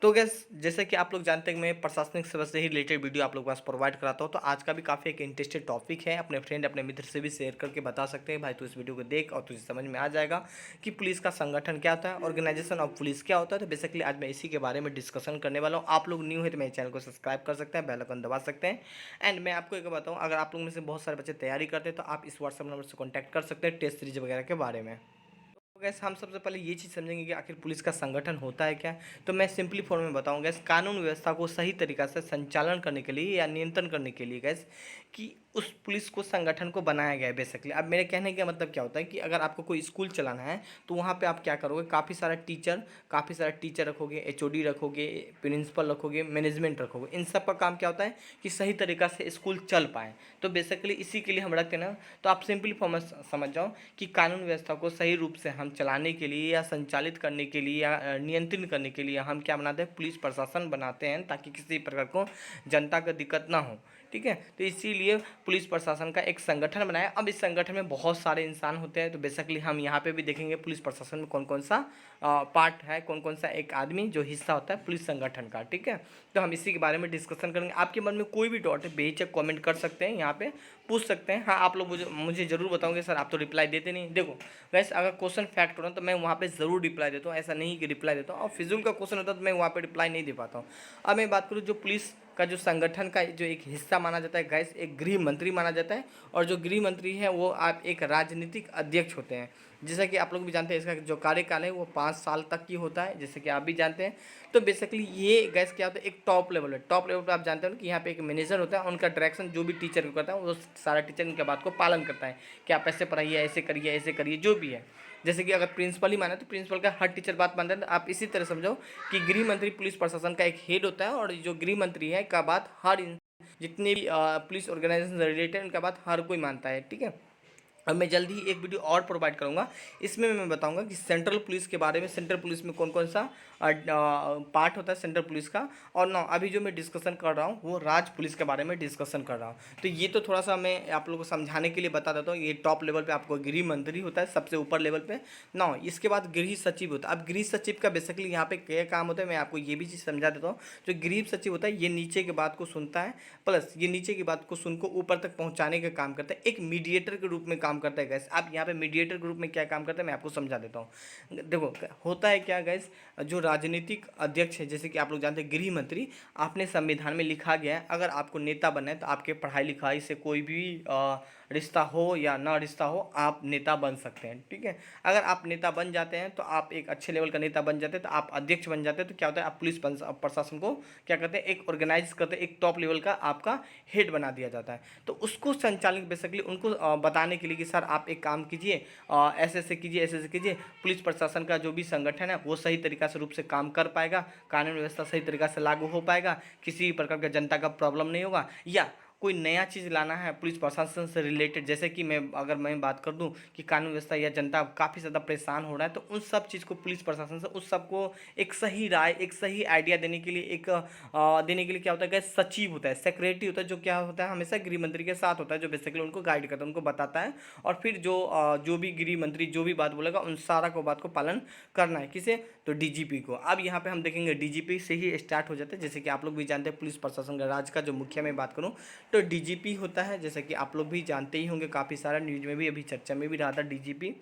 तो गैस जैसे कि आप लोग जानते हैं कि मैं प्रशासनिक सेवा से ही रिलेटेड वीडियो आप लोग के पास प्रोवाइड कराता हूँ, तो आज का भी काफ़ी एक इंटरेस्टेड टॉपिक है। अपने फ्रेंड अपने मित्र से भी शेयर करके बता सकते हैं भाई, तो इस वीडियो को देख और तुझे समझ में आ जाएगा कि पुलिस का संगठन क्या होता है, ऑर्गेनाइजेशन ऑफ पुलिस क्या होता है। तो बेसिकली आज मैं इसी के बारे में डिस्कशन करने वाला हूँ। आप लोग न्यू है तो मेरे चैनल को सब्सक्राइब कर सकते हैं, बेल आइकन दबा सकते हैं। एंड मैं आपको एक बताऊँ, अगर आप लोग में से बहुत सारे बच्चे तैयारी करते हैं तो आप इस व्हाट्सअप नंबर से कॉन्टैक्ट कर सकते हैं टेस्ट सीरीज वगैरह के बारे में। तो गैस हम सबसे पहले ये चीज़ समझेंगे कि आखिर पुलिस का संगठन होता है क्या। तो मैं सिंपली फॉर्म में बताऊं गैस, कानून व्यवस्था को सही तरीका से संचालन करने के लिए या नियंत्रण करने के लिए गैस, कि उस पुलिस को संगठन को बनाया गया है बेसिकली। अब मेरे कहने का मतलब क्या होता है कि अगर आपको कोई स्कूल चलाना है तो वहाँ पे आप क्या करोगे, काफ़ी सारा टीचर रखोगे, एचओडी रखोगे, प्रिंसिपल रखोगे, मैनेजमेंट रखोगे। इन सब का काम क्या होता है कि सही तरीका से स्कूल चल पाए। तो बेसिकली इसी के लिए हम रखते हैं ना। तो आप सिंपली फॉर्म में समझ जाओ कि कानून व्यवस्था को सही रूप से हम चलाने के लिए या संचालित करने के लिए या नियंत्रित करने के लिए हम क्या बनाते हैं, पुलिस प्रशासन बनाते हैं, ताकि किसी प्रकार को जनता को दिक्कत ना हो। ठीक है, तो इसीलिए पुलिस प्रशासन का एक संगठन बनाया। अब इस संगठन में बहुत सारे इंसान होते हैं, तो बेसिकली हम यहाँ पे भी देखेंगे पुलिस प्रशासन में कौन कौन सा पार्ट है, कौन कौन सा एक आदमी जो हिस्सा होता है पुलिस संगठन का। ठीक है, तो हम इसी के बारे में डिस्कशन करेंगे। आपके मन में कोई भी डाउट है बेहिचक कमेंट कर सकते हैं, यहाँ पे पूछ सकते हैं। हाँ, आप लोग मुझे ज़रूर बताओगे सर आप तो रिप्लाई देते नहीं। देखो वैसे अगर क्वेश्चन फैक्ट हो ना तो मैं वहाँ पे ज़रूर रिप्लाई देता हूँ, ऐसा नहीं कि रिप्लाई देता हूँ। और फिजूल का क्वेश्चन होता है तो मैं वहाँ पे रिप्लाई नहीं दे पाता हूँ। अब मैं बात करूँ जो पुलिस का जो संगठन का जो एक हिस्सा माना जाता है गैस, एक गृह मंत्री माना जाता है। और जो गृह मंत्री है वो आप एक राजनीतिक अध्यक्ष होते हैं। जैसा कि आप लोग भी जानते हैं इसका जो कार्यकाल है वो 5 साल तक की होता है, जैसे कि आप भी जानते हैं। तो बेसिकली ये गैस क्या होता है, एक टॉप लेवल है। टॉप लेवल पे आप जानते हो ना कि यहाँ पे एक मैनेजर होता है, उनका डायरेक्शन जो भी टीचर को करता है वो सारा टीचर उनके बात को पालन करता है कि आप ऐसे पढ़ाइए, ऐसे करिए जो भी है। जैसे कि अगर प्रिंसिपल ही माना तो प्रिंसिपल का हर टीचर बात मानता है। तो आप इसी तरह समझो कि गृह मंत्री पुलिस प्रशासन का एक हेड होता है, और जो गृह मंत्री है का बात जितने भी पुलिस ऑर्गेनाइजेशन से रिलेटेड उनका बात हर कोई मानता है। ठीक है, अब मैं जल्दी ही एक वीडियो और प्रोवाइड करूंगा, इसमें मैं बताऊंगा कि सेंट्रल पुलिस के बारे में, सेंट्रल पुलिस में कौन कौन सा पार्ट होता है सेंट्रल पुलिस का। और ना अभी जो मैं डिस्कशन कर रहा हूँ वो राज पुलिस के बारे में डिस्कशन कर रहा हूँ। तो ये तो थोड़ा सा मैं आप लोगों को समझाने के लिए बता देता हूँ। ये टॉप लेवल पे आपको गृह मंत्री होता है सबसे ऊपर लेवल पे ना। इसके बाद गृह सचिव होता है। अब गृह सचिव का बेसिकली यहाँ पे क्या काम होता है मैं आपको ये भी चीज़ समझा देता हूँ। जो गृह सचिव होता है ये नीचे की बात को सुनता है, प्लस ये नीचे की बात को सुन को ऊपर तक पहुंचाने का काम करता है, एक मीडिएटर के रूप में काम करता है गैस। आप यहाँ पे मीडिएटर के रूप में क्या काम करता है मैं आपको समझा देता हूँ। देखो होता है क्या गैस, जो राजनीतिक अध्यक्ष है जैसे कि आप लोग जानते हैं गृह मंत्री, आपने संविधान में लिखा गया है अगर आपको नेता बनना है तो आपके पढ़ाई लिखाई से कोई भी रिश्ता हो या ना रिश्ता हो आप नेता बन सकते हैं। ठीक है, अगर आप नेता बन जाते हैं तो आप एक अच्छे लेवल का नेता बन जाते हैं, तो आप अध्यक्ष बन जाते हैं। तो क्या होता है आप पुलिस प्रशासन को क्या करते हैं, एक ऑर्गेनाइज करते हैं, एक टॉप लेवल का आपका हेड बना दिया जाता है। तो उसको संचालित बेसिकली उनको बताने के लिए कि सर आप एक काम कीजिए, ऐसे ऐसे कीजिए, ऐसे ऐसे कीजिए, पुलिस प्रशासन का जो भी संगठन है वो सही तरीका से रूप से काम कर पाएगा, कानून व्यवस्था सही तरीका से लागू हो पाएगा, किसी प्रकार का जनता का प्रॉब्लम नहीं होगा। या कोई नया चीज़ लाना है पुलिस प्रशासन से रिलेटेड, जैसे कि मैं बात कर दूं कि कानून व्यवस्था या जनता काफ़ी ज़्यादा परेशान हो रहा है, तो उन सब चीज़ को पुलिस प्रशासन से उस सबको एक सही राय, एक सही आइडिया देने के लिए देने के लिए क्या होता है कि सचिव होता है, सेक्रेटरी होता है, जो क्या होता है हमेशा गृह मंत्री के साथ होता है, जो बेसिकली उनको गाइड करता है, उनको बताता है। और फिर जो भी गृह मंत्री जो भी बात बोलेगा उन सारा को बात को पालन करना है, किसे, तो डीजीपी को। अब यहाँ पे हम देखेंगे डीजीपी से ही स्टार्ट हो जाते हैं। जैसे कि आप लोग भी जानते हैं पुलिस प्रशासन का राज्य का जो मुखिया मैं बात करूँ तो डीजीपी होता है, जैसे कि आप लोग भी जानते ही होंगे, काफ़ी सारा न्यूज में भी अभी चर्चा में भी रहा था डीजीपी।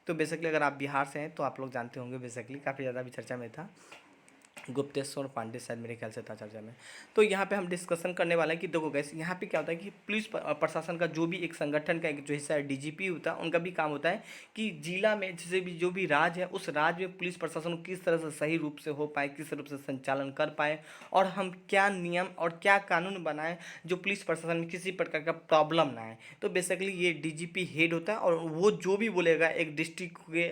तो बेसिकली अगर आप बिहार से हैं तो आप लोग जानते होंगे, बेसिकली काफ़ी ज़्यादा भी चर्चा में था। गुप्तेश्वर पांडे शायद मेरे ख्याल से था चर्चा में। तो यहाँ पे हम डिस्कशन करने वाले हैं कि देखो गैस, यहाँ पे क्या होता है कि पुलिस प्रशासन का जो भी एक संगठन का एक जो हिस्सा है डीजीपी होता है, उनका भी काम होता है कि जिला में जैसे भी जो भी राज्य है उस राज्य में पुलिस प्रशासन को किस तरह से सही रूप से हो पाए, किस रूप से संचालन कर पाए, और हम क्या नियम और क्या कानून बनाएं जो पुलिस प्रशासन में किसी प्रकार का प्रॉब्लम ना आए। तो बेसिकली ये डीजीपी हेड होता है, और वो जो भी बोलेगा एक डिस्ट्रिक्ट के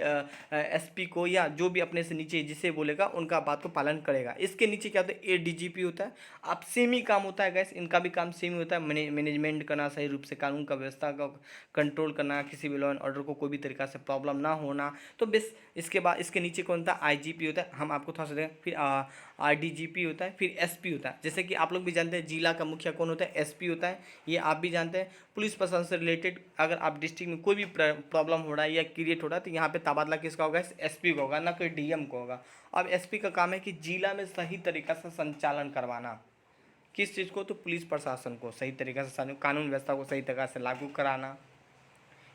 एसपी को या जो भी अपने से नीचे जिसे बोलेगा उनका बात को पालन करेगा। इसके नीचे क्या होता है एडीजीपी होता है। अब सेम ही काम होता है गैस, इनका भी काम सेम ही होता है, मैनेजमेंट करना, सही रूप से कानून का व्यवस्था का कंट्रोल करना, किसी भी लॉ एंड ऑर्डर को कोई भी तरीका से प्रॉब्लम ना होना। तो बस इसके बाद इसके नीचे कौन होता है आईजीपी होता है, हम आपको थोड़ा सा देखें। फिर आईडीजीपी होता है, फिर एसपी होता है। जैसे कि आप लोग भी जानते हैं जिला का मुखिया कौन होता है, एसपी होता है, ये आप भी जानते हैं। पुलिस प्रशासन से रिलेटेड अगर आप डिस्ट्रिक्ट में कोई भी प्रॉब्लम हो रहा है या क्रिएट हो रहा है तो यहाँ पे तबादला किसका होगा, एसपी का होगा, ना कोई डीएम को होगा। अब एसपी का काम है कि जिला में सही तरीक़ा से संचालन करवाना। किस चीज़ को? तो पुलिस प्रशासन को सही तरीक़े से कानून व्यवस्था को सही तरीक़े से लागू कराना,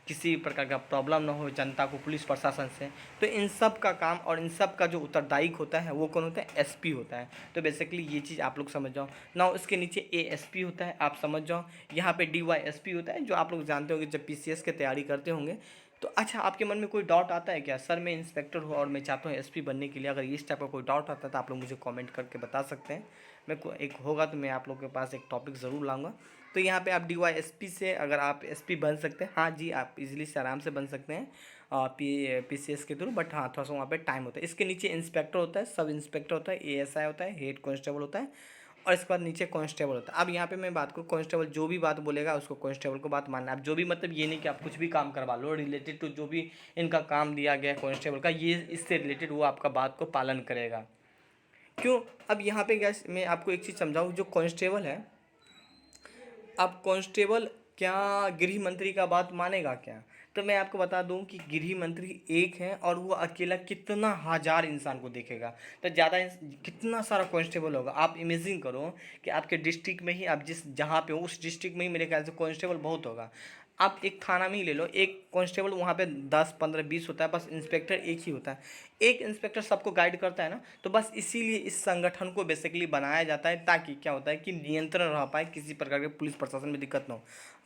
किसी प्रकार का प्रॉब्लम ना हो जनता को पुलिस प्रशासन से। तो इन सब का काम और इन सब का जो उत्तरदायी होता है वो कौन होता है? एसपी होता है। तो बेसिकली ये चीज़ आप लोग समझ जाओ ना। इसके नीचे एएसपी होता है, आप समझ जाओ। यहाँ पे डीवाईएसपी होता है, जो आप लोग जानते होंगे जब पीसीएस की तैयारी करते होंगे। तो अच्छा, आपके मन में कोई डाउट आता है क्या? सर मैं इंस्पेक्टर हूँ और मैं चाहता हूँ एसपी बनने के लिए, अगर इस टाइप का कोई डाउट आता है तो आप लोग मुझे कमेंट करके बता सकते हैं। मैं एक होगा तो मैं आप लोग के पास एक टॉपिक ज़रूर लाऊंगा। तो यहाँ पे आप डीवाईएसपी से अगर आप एसपी बन सकते हैं, हाँ जी, आप इजीली से आराम से बन सकते हैं पीसीएस के थ्रू। बट हाँ, थोड़ा सा वहाँ पे टाइम होता है। इसके नीचे इंस्पेक्टर होता है, सब इंस्पेक्टर होता है, एएसआई होता है, हेड कांस्टेबल होता है, और इसके बाद नीचे कांस्टेबल होता है। अब यहाँ पे मैं बात करूँ, कांस्टेबल जो भी बात बोलेगा उसको कांस्टेबल को बात मानना है। अब जो भी मतलब ये नहीं कि आप कुछ भी काम करवा लो रिलेटेड टू जो भी इनका काम दिया गया कांस्टेबल का, ये इससे रिलेटेड वो आपका बात को पालन करेगा। क्यों? अब यहाँ पे गैस मैं आपको एक चीज़ समझाऊँ, जो कांस्टेबल है, अब कांस्टेबल क्या गृह मंत्री का बात मानेगा क्या? तो मैं आपको बता दूं कि गृह मंत्री एक है और वो अकेला कितना हज़ार इंसान को देखेगा। तो ज़्यादा कितना सारा कांस्टेबल होगा। आप इमेजिन करो कि आपके डिस्ट्रिक्ट में ही, आप जिस जहाँ पे हो उस डिस्ट्रिक्ट में ही मेरे ख्याल से कांस्टेबल बहुत होगा। आप एक थाना में ही ले लो, एक कांस्टेबल वहाँ पे 10 15 20 होता है, बस इंस्पेक्टर एक ही होता है। एक इंस्पेक्टर सबको गाइड करता है ना। तो बस इसीलिए इस संगठन को बेसिकली बनाया जाता है, ताकि क्या होता है कि नियंत्रण रह पाए, किसी प्रकार के पुलिस प्रशासन में दिक्कत ना हो।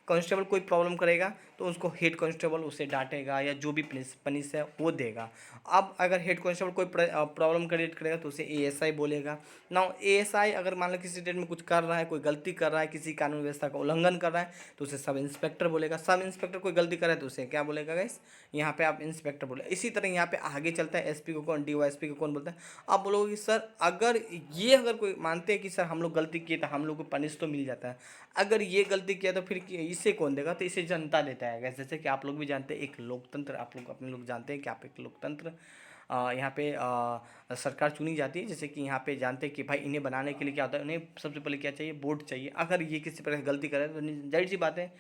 कांस्टेबल कोई प्रॉब्लम करेगा तो उसको हेड कांस्टेबल उसे डांटेगा या जो भी पनिश है वो देगा। अब अगर हेड कांस्टेबल कोई प्रॉब्लम क्रिएट करेगा तो उसे एएसआई बोलेगा ना। एएसआई अगर मान लो किसी डेट में कुछ कर रहा है, कोई गलती कर रहा है, किसी कानून व्यवस्था का उल्लंघन कर रहा है, तो उसे सब इंस्पेक्टर बोलेगा। सब इंस्पेक्टर कोई गलती करे तो उसे क्या बोलेगा गाइस? यहाँ पे आप इंस्पेक्टर बोले। इसी तरह यहाँ पे आगे चलता है, एसपी को कौन, डीवाईएसपी को कौन बोलता है? आप बोलोगे कि सर अगर कोई मानते हैं कि सर हम लोग गलती किए तो हम लोग को पनिश तो मिल जाता है, अगर ये गलती किया तो फिर इसे कौन देगा? तो इसे जनता देता है। जैसे कि आप लोग भी जानते हैं एक लोकतंत्र, आप लोग अपने लोग जानते हैं कि आप एक लोकतंत्र यहाँ पे सरकार चुनी जाती है। जैसे कि यहाँ पे जानते हैं कि भाई इन्हें बनाने के लिए क्या होता है, उन्हें सबसे पहले क्या चाहिए? वोट चाहिए। अगर ये किसी प्रकार गलती करे तो जाहिर सी बात है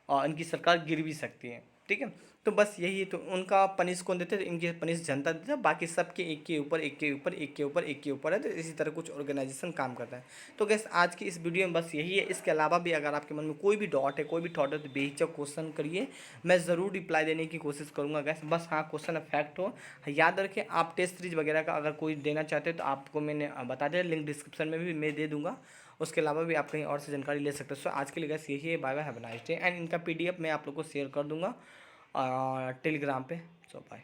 इनकी सरकार गिर भी सकती है। ठीक है, तो बस यही है। तो उनका पनिश कौन देते हैं? तो इनकी पनिश जनता देती है। बाकी सबके एक के ऊपर एक के ऊपर एक के ऊपर एक के ऊपर है। तो इसी तरह कुछ ऑर्गेनाइजेशन काम करता है। तो गैस आज की इस वीडियो में बस यही है। इसके अलावा भी अगर आपके मन में कोई भी डाउट है, कोई भी थॉट है, तो बेहिचक क्वेश्चन करिए, मैं ज़रूर रिप्लाई देने की कोशिश करूँगा गैस। बस हाँ, क्वेश्चन फैक्ट हो। याद रखें, आप टेस्ट सीरीज वगैरह का अगर कोई देना चाहते हैं तो आपको मैंने बता दिया, लिंक डिस्क्रिप्शन में भी मैं दे दूँगा। उसके अलावा भी आप कहीं और से जानकारी ले सकते हो। सो आज के लिए गैस यही है। Bye bye, have a nice day. And इनका पीडीएफ मैं आप लोग को शेयर कर दूँगा टेलीग्राम पे। So bye.